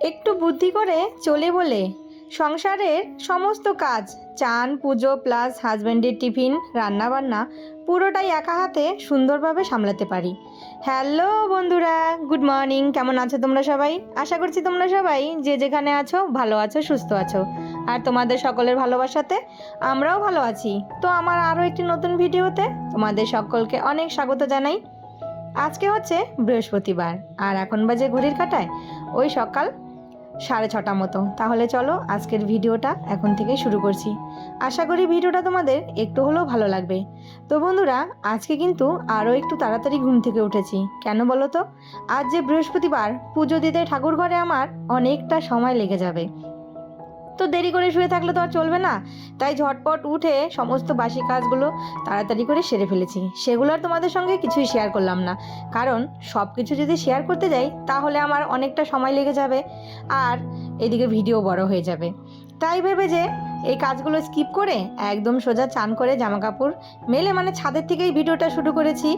একটু বুদ্ধি করে চলে বলে সংসারের সমস্ত কাজ, চান পুজো প্লাস হাজব্যান্ডের টিফিন রান্নাবান্না পুরোটাই একা হাতে সুন্দরভাবে সামলাতে পারি। হ্যালো বন্ধুরা, গুড মর্নিং। কেমন আছো তোমরা সবাই? আশা করছি তোমরা সবাই যে যেখানে আছো ভালো আছো, সুস্থ আছো। আর তোমাদের সকলের ভালোবাসাতে আমরাও ভালো আছি। তো আমার আরও একটি নতুন ভিডিওতে তোমাদের সকলকে অনেক স্বাগত জানাই। আজকে হচ্ছে বৃহস্পতিবার আর এখন বাজে ঘড়ির কাঁটায় ওই সকাল 6:30 মতো। তাহলে চলো আজকের ভিডিওটা এখন থেকে শুরু করছি। আশা করি ভিডিওটা তোমাদের একটু হলেও ভালো লাগবে। তো বন্ধুরা, আজকে কিন্তু আরও একটু তাড়াতাড়ি ঘুম থেকে উঠেছি। কেন বলো তো? আজ যে বৃহস্পতিবার, পুজো দিতে ঠাকুর ঘরে আমার অনেকটা সময় লেগে যাবে। তো দেরি করে শুয়ে থাকলে তো আর চলবে না, তাই ঝটপট উঠে সমস্ত বাসি কাজগুলো তাড়াতাড়ি করে সেরে ফেলেছি। সেগুলো আর তোমাদের সঙ্গে কিছুই শেয়ার করলাম না, কারণ সব কিছু যদি শেয়ার করতে যাই তাহলে আমার অনেকটা সময় লেগে যাবে আর এদিকে ভিডিও বড় হয়ে যাবে। তাই ভেবে যে এই কাজগুলো স্কিপ করে একদম সোজা চান করে জামা কাপড় মেলে ছাদের থেকেই ভিডিওটা শুরু করেছি।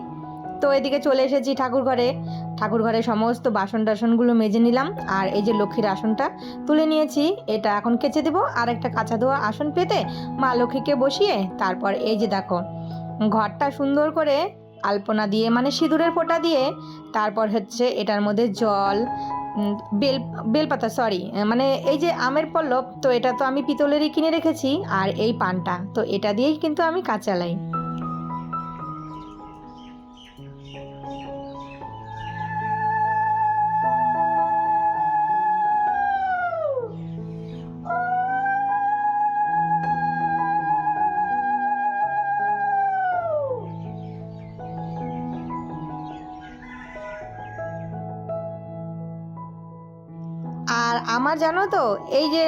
তো এদিকে চলে এসেছি ঠাকুর ঘরে সমস্ত বাসন টাসনগুলো মেজে নিলাম। আর এই যে লক্ষ্মীর আসনটা তুলে নিয়েছি, এটা এখন কেচে দেবো। আর একটা কাঁচা ধোয়া আসন পেতে মা লক্ষ্মীকে বসিয়ে তারপর এই যে দেখো ঘরটা সুন্দর করে আলপনা দিয়ে সিঁদুরের ফোঁটা দিয়ে তারপর হচ্ছে এটার মধ্যে জল, বেলপাতা এই যে আমের পল্লব, তো এটা তো আমি পিতলেরই কিনে রেখেছি। আর এই পানটা তো এটা দিয়েই কিন্তু আমি কাজ চালাই। আর আমার জানো তো এই যে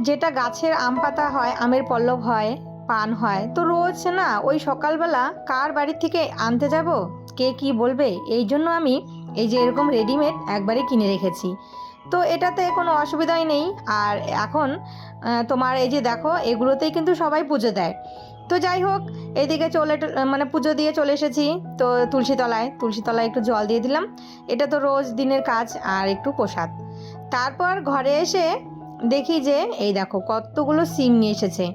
যেটা গাছের আম পাতা হয়, আমের পল্লব হয়, পান হয়, তো রোজ না ওই সকালবেলা কার বাড়ির থেকে আনতে যাব, কে কি বলবে, এই জন্য আমি এই যে এরকম রেডিমেড একবারে কিনে রেখেছি। তো এটাতে কোনো অসুবিধাই নেই। আর এখন তোমার এই যে দেখো এগুলোতেই কিন্তু সবাই পুজো দেয়। তো যাই হোক, এদিকে পুজো দিয়ে চলে এসেছি। তো তুলসীতলায় একটু জল দিয়ে দিলাম। এটা তো রোজ দিনের কাজ আর একটু প্রসাদ। তারপর ঘরে এসে দেখি যে এই দেখো কতগুলো সিম নিয়ে এসেছে।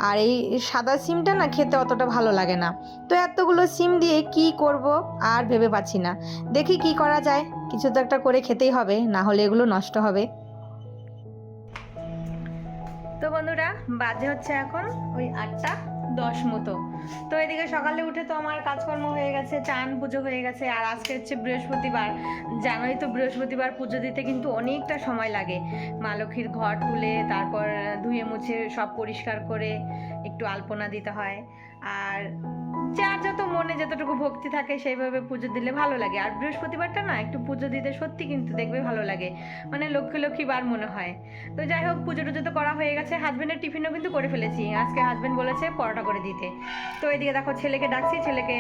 আর এই সাদা সিমটা না খেতে অতটা ভালো লাগে না। তো এতগুলো সিম দিয়ে কি করব আর ভেবে পাচ্ছি না। দেখি কি করা যায়, কিছু তো একটা করে খেতেই হবে, না হলে এগুলো নষ্ট হবে। তো বন্ধুরা, বাজে হচ্ছে এখন ওই 8:10 মতো। তো এদিকে সকালে উঠে তো আমার কাজকর্ম হয়ে গেছে, চান পুজো হয়ে গেছে। আর আজকে হচ্ছে বৃহস্পতিবার, জানোই তো বৃহস্পতিবার পুজো দিতে কিন্তু অনেকটা সময় লাগে। মা লক্ষ্মীর ঘর তুলে তারপর ধুয়ে মুছে সব পরিষ্কার করে একটু আলপনা দিতে হয়। আর যার যত মনে যতটুকু ভক্তি থাকে সেইভাবে পুজো দিলে ভালো লাগে। আর বৃহস্পতিবারটা না একটু পুজো দিতে সত্যি কিন্তু দেখবে ভালো লাগে, লক্ষ্মী বার মনে হয়। তো যাই হোক, পুজো টুজো তো করা হয়ে গেছে। হাজব্যান্ডের টিফিনও কিন্তু করে ফেলেছি। আজকে হাজব্যান্ড বলেছে পরোটা করে দিতে। তো এদিকে দেখো ছেলেকে ডাকছি, ছেলেকে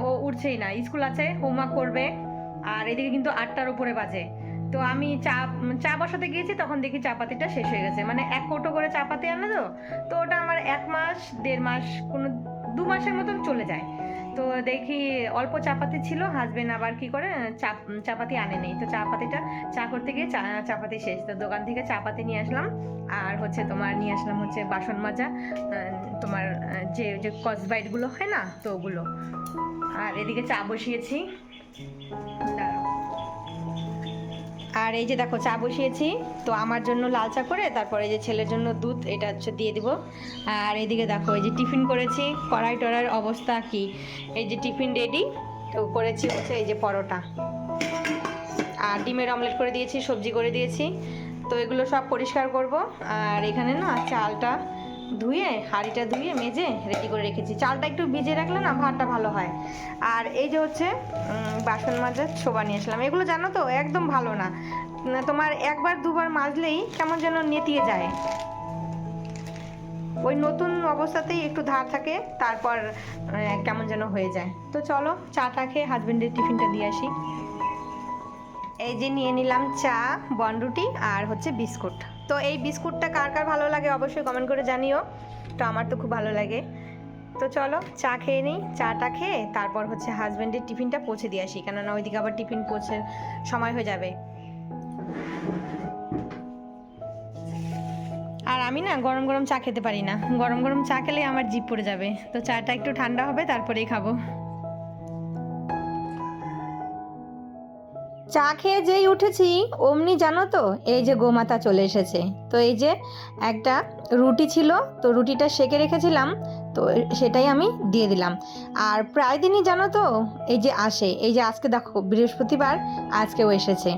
ও উঠছেই না, স্কুল আছে, হোমওয়ার্ক করবে। আর এদিকে কিন্তু 8টার উপরে বাজে। তো আমি চা বসাতে গিয়েছি, তখন দেখি চাপাতিটা শেষ হয়ে গেছে। 1 কৌটো করে চাপাতি আনলো। তো ওটা আমার 1 মাস 1.5 মাস, কোনো 2 মাসের মতন চলে যায়। তো দেখি অল্প চাপাতি ছিল, হাজবেন্ড আবার কি করে চাপাতি আনে নেই। তো চা করতে গিয়ে চাপাতি শেষ। তো দোকান থেকে চাপাতি নিয়ে আসলাম। আর হচ্ছে নিয়ে আসলাম হচ্ছে বাসন মাজা, তোমার যে কসবাইটগুলো হয় না, তো ওগুলো। আর এদিকে চা বসিয়েছি। আর এই যে দেখো চা বসিয়েছি। তো আমার জন্য লাল চা করে তারপরে এই যে ছেলের জন্য দুধ, এটা হচ্ছে দিয়ে দিব। আর এদিকে দেখো এই যে টিফিন করেছি, কড়াই টড়াইয়ের অবস্থা কি, এই যে টিফিন রেডি। তো করেছি হচ্ছে এই যে পরোটা আর ডিমের অমলেট করে দিয়েছি, সবজি করে দিয়েছি। তো এগুলো সব পরিষ্কার করব। আর এখানে না চালটা হাঁড়িটা ধুয়ে মেজে রেডি করে রেখেছি। চালটা একটু ভিজে রাখলে না ভাতটা ভালো হয়। আর এই যে হচ্ছে বাসন মাজার ছোবা নিয়ে আসলাম। এগুলো জানো তো একদম ভালো না, তোমার 1বার 2বার মাজলেই কেমন যেন নেতিয়ে যায়। ওই নতুন অবস্থাতেই একটু ধার থাকে, তারপর কেমন যেন হয়ে যায়। তো চলো চাটা খেয়ে হাজবেন্ডের টিফিনটা দিয়ে আসি। এই যে নিয়ে নিলাম চা, বনরুটি আর হচ্ছে বিস্কুট। তো এই বিস্কুটটা কার কার ভালো লাগে অবশ্যই কমেন্ট করে জানিও। তো আমার তো খুব ভালো লাগে। তো চলো চা খেয়ে নিই। চাটা খেয়ে তারপর হচ্ছে হাজব্যান্ডের টিফিনটা পৌঁছে দিয়ে আসি, কেননা ওইদিকে আবার টিফিন পৌঁছে সময় হয়ে যাবে। আমি না গরম গরম চা খেতে পারি না, গরম গরম চা খেলে আমার জিভ পড়ে যাবে, তো চাটা একটু ঠান্ডা হবে তারপরেই খাবো। চা খেয়ে যেই উঠেছি অমনি জানো তো এই যে গোমাতা চলে এসেছে। তো এই যে একটা রুটি ছিল, তো রুটিটা সেঁকে রেখেছিলাম, তো সেটাই আমি দিয়ে দিলাম। আর প্রায় দিনই জানো তো এই যে আসে, এই যে আজকে দেখো বৃহস্পতিবার, আজকেও এসেছে।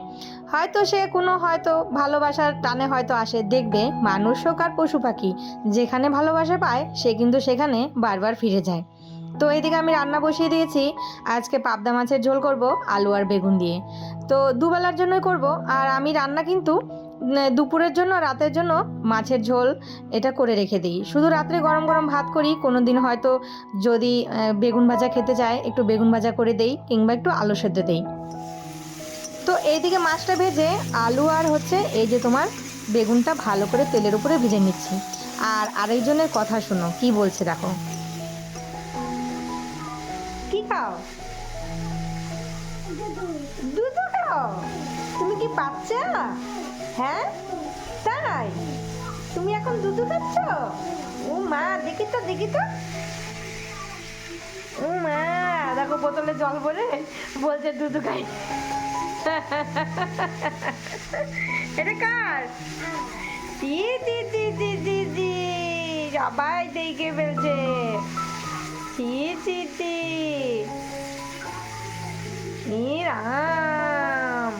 হয়তো সে কোনো হয়তো ভালোবাসার টানে হয়তো আসে, দেখবে মানুষ হোক আর পশু পাখি যেখানে ভালোবাসা পায় সে কিন্তু সেখানে বারবার ফিরে যায়। তো এইদিকে আমি রান্না বসিয়ে দিয়েছি, আজকে পাবদা মাছের ঝোল করব আলু আর বেগুন দিয়ে। তো দুবেলার জন্যই করব, আর আমি রান্না কিন্তু দুপুরের জন্য রাতের জন্য মাছের ঝোল এটা করে রেখে দিই, শুধু রাত্রে গরম গরম ভাত করি। কোনো দিন হয়তো যদি বেগুন ভাজা খেতে চায় একটু বেগুন ভাজা করে দেই, কিংবা একটু আলু সেদ্ধ দেই। তো এইদিকে মাছটা ভেজে আলু আর হচ্ছে এই যে তোমার বেগুনটা ভালো করে তেলের উপরে ভেজে নিচ্ছি। আর আরেকজনের কথা শোনো কি বলছে দেখো। কি খাও? দুধ খাও? তুমি কি বাচ্চা? হ্যাঁ তাই, তুমি এখন দুধ খাচ্ছ? ও মা, দেখি তো দেখি তো। ও মা, দেখো বোতলে জল ভরে বলছে দুধ খাই। এটা কার? দি দি দি দি দি দি, সবাই দেখে ফেলছে। ছি ছি ছি, রাম।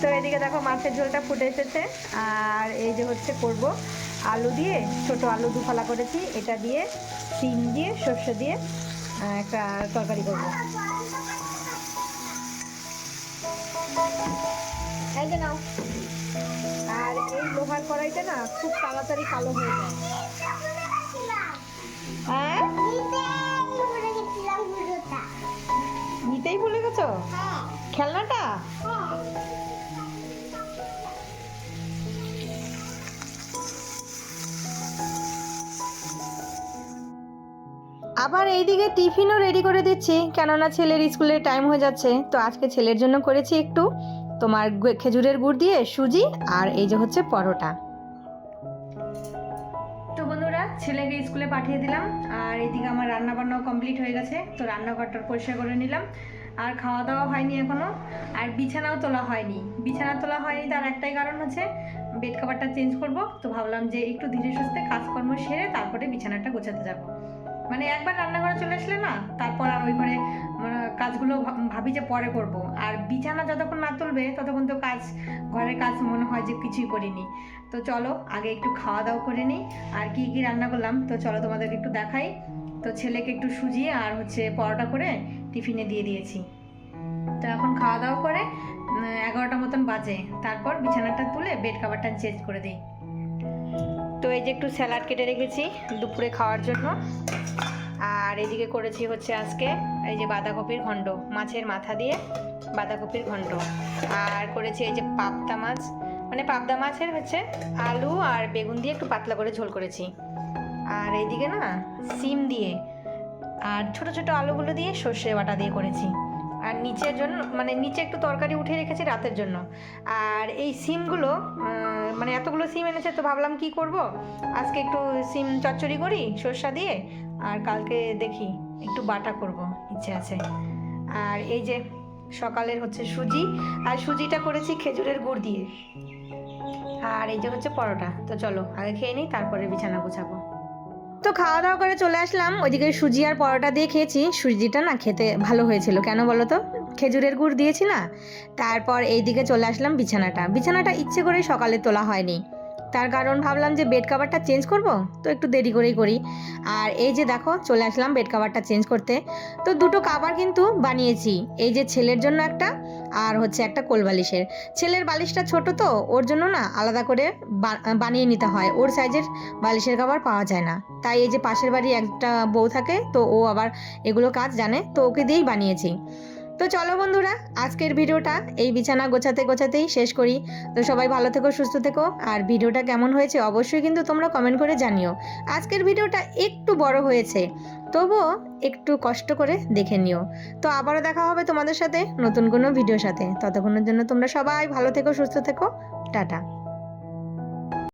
তো এদিকে দেখো মাছের ঝোলটা ফুটে এসেছে, আর এই যে হচ্ছে করব আলু দিয়ে, ছোট আলু দুফালা করেছি, এটা দিয়ে সিম দিয়ে সর্ষে দিয়ে একটা তরকারি করবো। এই যে নাও। আর এই লোহার কড়াইটা না খুব তাড়াতাড়ি কালো হয়ে যায়। হ্যাঁ নিতেই ভুলে গেছো খেলনাটা? আবার এইদিকে টিফিনও রেডি করে দিচ্ছি, কেননা ছেলের স্কুলের টাইম হয়ে যাচ্ছে। তো আজকে ছেলের জন্য করেছি একটু তোমার খেজুরের গুড় দিয়ে সুজি, আর এই যে হচ্ছে পরোটা। তো বন্ধুরা ছেলেকে স্কুলে পাঠিয়ে দিলাম, আর এইদিকে আমার রান্না বান্নাও কমপ্লিট হয়ে গেছে। তো রান্নাঘরটা পরিষ্কার করে নিলাম, আর খাওয়া দাওয়া হয়নি এখনো, আর বিছানাও তোলা হয়নি। বিছানা তোলা হয়নি তার একটাই কারণ হচ্ছে বেড কভারটা চেঞ্জ করব। তো ভাবলাম যে একটু ধীরে সুস্থে কাজকর্ম সেরে তারপরে বিছানাটা গোছাতে যাব। মানে একবার রান্নাঘরে চলে আসলে না, তারপর আর ওই ঘরে কাজগুলো ভাবি যে পরে করব। আর বিছানা যতক্ষণ না তুলবে ততক্ষণ তো ঘরের কাজ মনে হয় যে কিছুই করিনি। তো চলো আগে একটু খাওয়া দাওয়া করে নিই। আর কি কি রান্না করলাম তো চলো তোমাদেরকে একটু দেখাই। তো ছেলেকে একটু সুজি আর হচ্ছে পরোটা করে টিফিনে দিয়ে দিয়েছি। তো এখন খাওয়া দাওয়া করে 11টা মতন বাজে, তারপর বিছানাটা তুলে বেড কভারটা চেঞ্জ করে দিই। তো এই যে একটু স্যালাড কেটে রেখেছি দুপুরে খাওয়ার জন্য। আর এদিকে করেছি হচ্ছে আজকে এই যে বাঁধাকপির ঘন্ট, মাছের মাথা দিয়ে বাঁধাকপির ঘন্ট। আর করেছি এই যে পাবদা মাছ, মানে পাবদা মাছের হচ্ছে আলু আর বেগুন দিয়ে একটু পাতলা করে ঝোল করেছি। আর এইদিকে না সিম দিয়ে আর ছোট ছোট আলুগুলো দিয়ে সর্ষে বাটা দিয়ে করেছি। আর নিচের জন্য মানে নিচে একটু তরকারি উঠিয়ে রেখেছি রাতের জন্য। আর এই সিমগুলো মানে এতগুলো সিম এনেছে, তো ভাবলাম কি করব, আজকে একটু সিম চচ্চড়ি করি সর্ষা দিয়ে, আর কালকে দেখি একটু বাটা করব, ইচ্ছে আছে। আর এই যে সকালের হচ্ছে সুজি, আর সুজিটা করেছি খেজুরের গুড় দিয়ে। আর এই যে হচ্ছে পরোটা। তো চলো আগে খেয়ে নিই, তারপরে বিছানা গোছাবো। তো খাওয়া দাওয়া করে চলে আসলাম, ওইদিকে সুজি আর পরোটা দিয়ে খেয়েছি। সুজিটা না খেতে ভালো হয়েছিল, কেন বলো তো, খেজুরের গুড় দিয়েছি না। তারপর এইদিকে চলে আসলাম বিছানাটা ইচ্ছে করে সকালে তোলা হয়নি, তার কারণ ভাবলাম যে বেড কভারটা চেঞ্জ করব, তো একটু দেরি করেই করি। আর এই যে দেখো চলে আসলাম বেড কভারটা চেঞ্জ করতে। তো দুটো কভার কিন্তু বানিয়েছি, এই যে ছেলের জন্য একটা, আর হচ্ছে একটা কোল বালিশের। ছেলের বালিশটা ছোট, তো ওর জন্য না আলাদা করে বানিয়ে নিতে হয়, ওর সাইজের বালিশের কভার পাওয়া যায় না। তাই এই যে পাশের বাড়ি একটা বউ থাকে, তো ও আবার এগুলো কাজ জানে, তো ওকে দিয়েই বানিয়েছি। তো তো চলো বন্ধুরা, আজকের ভিডিওটা এই বিছানা গোছাতে গোছাতেই শেষ করি। তো সবাই ভালো থেকো, সুস্থ থেকো, আর ভিডিওটা কেমন হয়েছে অবশ্যই কিন্তু তোমরা কমেন্ট করে জানিও। আজকের ভিডিওটা একটু বড় হয়েছে, তবুও একটু কষ্ট করে দেখে নিও। তো আবারও দেখা হবে তোমাদের সাথে নতুন কোনো ভিডিওর সাথে। ততক্ষণের জন্য তোমরা সবাই ভালো থেকো, সুস্থ থেকো, টাটা।